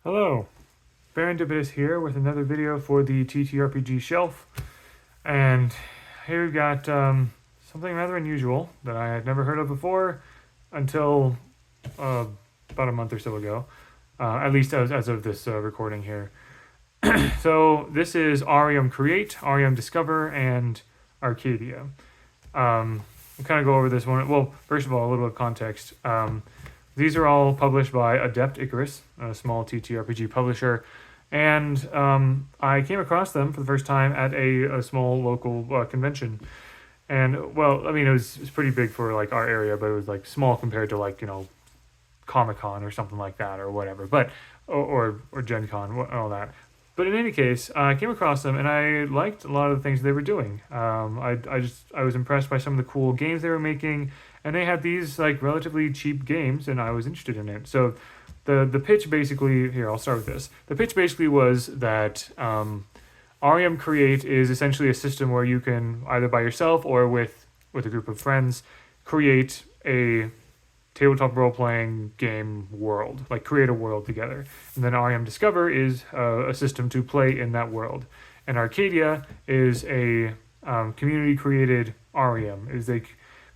Hello, Barendibus here with another video for the TTRPG shelf, and here we've got something rather unusual that I had never heard of before until uh, about a month or so ago, at least as of this recording here. So this is Arium Create, Arium Discover, and Arcadia. We'll kind of go over this one. Well, first of all, a little bit of context. These are all published by Adept Icarus, a small TTRPG publisher, and I came across them for the first time at a small local convention. And well, I mean, it was pretty big for like our area, but it was like small compared to like Comic Con or something like that or whatever. But or Gen Con, all that. But in any case, I came across them and I liked a lot of the things they were doing. I was impressed by some of the cool games they were making, and they had these like relatively cheap games, and I was interested in it. So the pitch basically here, I'll start with this. The pitch basically was that Arium Create is essentially a system where you can either by yourself or with a group of friends create a tabletop role playing game world, like create a world together. And then Arium Discover is a system to play in that world. And Arcadia is a community created Arium, is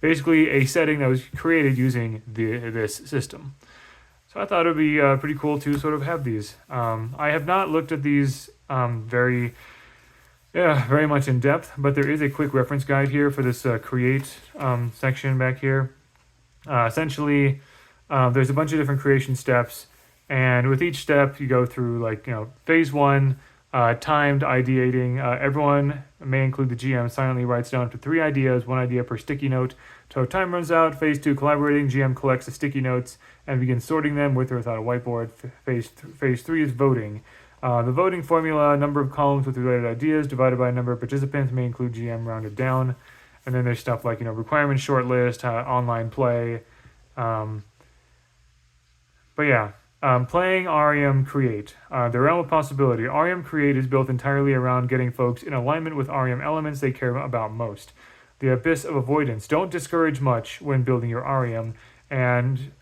basically a setting that was created using this system. So I thought it would be pretty cool to sort of have these. I have not looked at these very much in depth, but there is a quick reference guide here for this create section back here. Essentially, there's a bunch of different creation steps, and with each step, you go through phase one, timed ideating. Everyone may include the GM silently writes down to 3 ideas, 1 idea per sticky note. Till time runs out. Phase 2, collaborating. GM collects the sticky notes and begins sorting them with or without a whiteboard. Phase 3 is voting. The voting formula, number of columns with related ideas divided by number of participants may include GM rounded down. And then there's stuff like, requirements shortlist, online play. But yeah, playing Arium Create. The realm of possibility. Arium Create is built entirely around getting folks in alignment with Arium elements they care about most. The abyss of avoidance. Don't discourage much when building your Arium and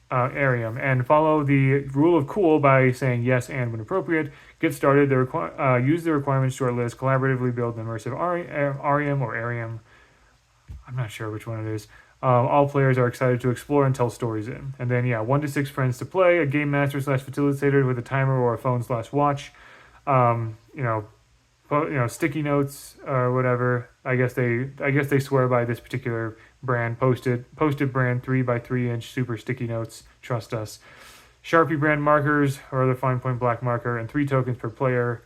follow the rule of cool by saying yes and when appropriate. Get started. Use the requirements shortlist. Collaboratively build an immersive Arium or Arium. I'm not sure which one it is. All players are excited to explore and tell stories in. And then, 1 to 6 friends to play, a game master / facilitator with a timer or a phone / watch. Sticky notes or whatever. I guess they swear by this particular brand. Posted brand 3x3-inch super sticky notes. Trust us. Sharpie brand markers or other fine point black marker, and 3 tokens per player.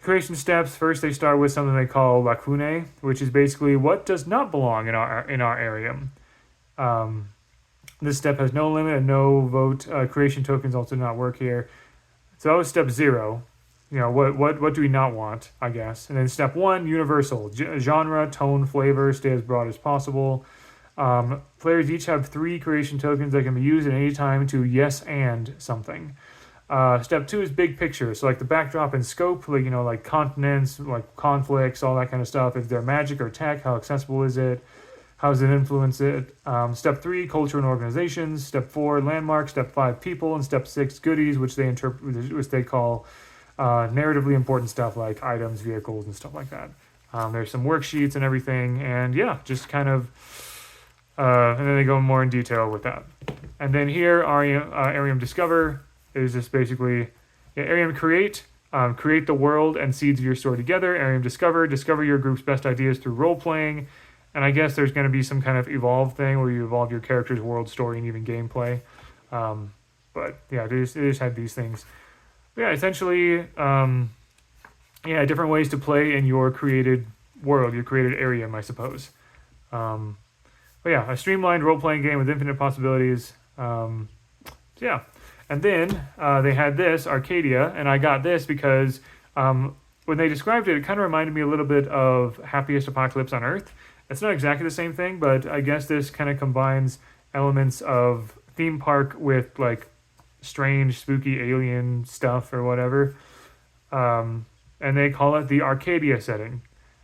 Creation steps. First, they start with something they call lacunae, which is basically what does not belong in our Arium. This step has no limit and no vote. Creation tokens also do not work here. So that was step 0. What do we not want, I guess. And then step 1, universal. Genre, tone, flavor, stay as broad as possible. Players each have 3 creation tokens that can be used at any time to yes and something. Step 2 is big picture, so like the backdrop and scope, like continents, like conflicts, all that kind of stuff. Is there magic or tech? How accessible is it? How does it influence it? Step 3, culture and organizations. Step 4, landmarks. Step 5, people. And step 6, goodies, which they call narratively important stuff like items, vehicles, and stuff like that. There's some worksheets and everything, and just kind of, and then they go more in detail with that. And then here, Arium Discover is just basically Arium Create, create the world and seeds of your story together. Arium Discover your group's best ideas through role playing, and I guess there's going to be some kind of evolve thing where you evolve your character's world story and even gameplay. But yeah, they just had these things. But yeah, essentially, different ways to play in your created world, your created Arium, I suppose. But yeah, a streamlined role playing game with infinite possibilities. And then they had this, Arcadia, and I got this because when they described it, it kind of reminded me a little bit of Happiest Apocalypse on Earth. It's not exactly the same thing, but I guess this kind of combines elements of theme park with like strange, spooky alien stuff or whatever. And they call it the Arcadia setting.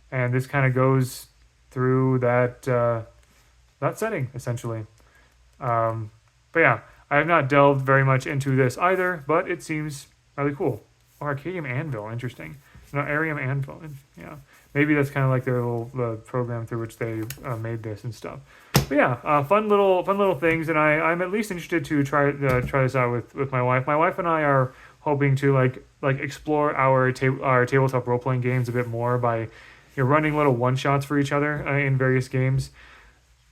And this kind of goes through that setting, essentially. But yeah, I have not delved very much into this either, but it seems really cool. Oh, Arcadium Anvil, interesting. No, Arium Anvil, yeah. Maybe that's kind of like their little the program through which they made this and stuff. But yeah, fun little things, and I'm at least interested to try this out with my wife. My wife and I are hoping to like explore our tabletop role playing games a bit more by running little one shots for each other in various games.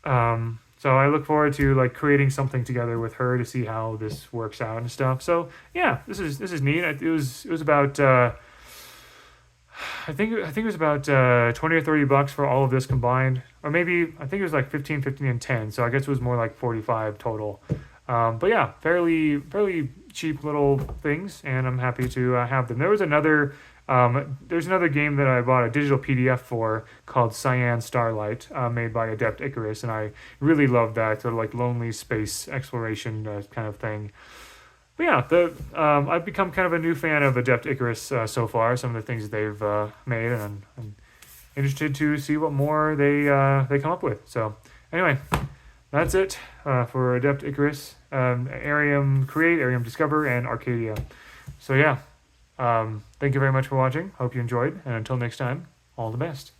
So I look forward to like creating something together with her to see how this works out and stuff. So yeah, this is neat. It was about I think it was about 20 or $30 for all of this combined, or maybe I think it was like 15, 15, and 10. So I guess it was more like 45 total. But yeah, fairly cheap little things, and I'm happy to have them. There's another game that I bought a digital PDF for called Cyan Starlight, made by Adept Icarus, and I really love that sort of like lonely space exploration kind of thing. But yeah, I've become kind of a new fan of Adept Icarus so far. Some of the things that they've made, and I'm interested to see what more they come up with. So anyway, that's it for Adept Icarus, Arium Create, Arium Discover, and Arcadia. So yeah, thank you very much for watching. Hope you enjoyed, and until next time, all the best.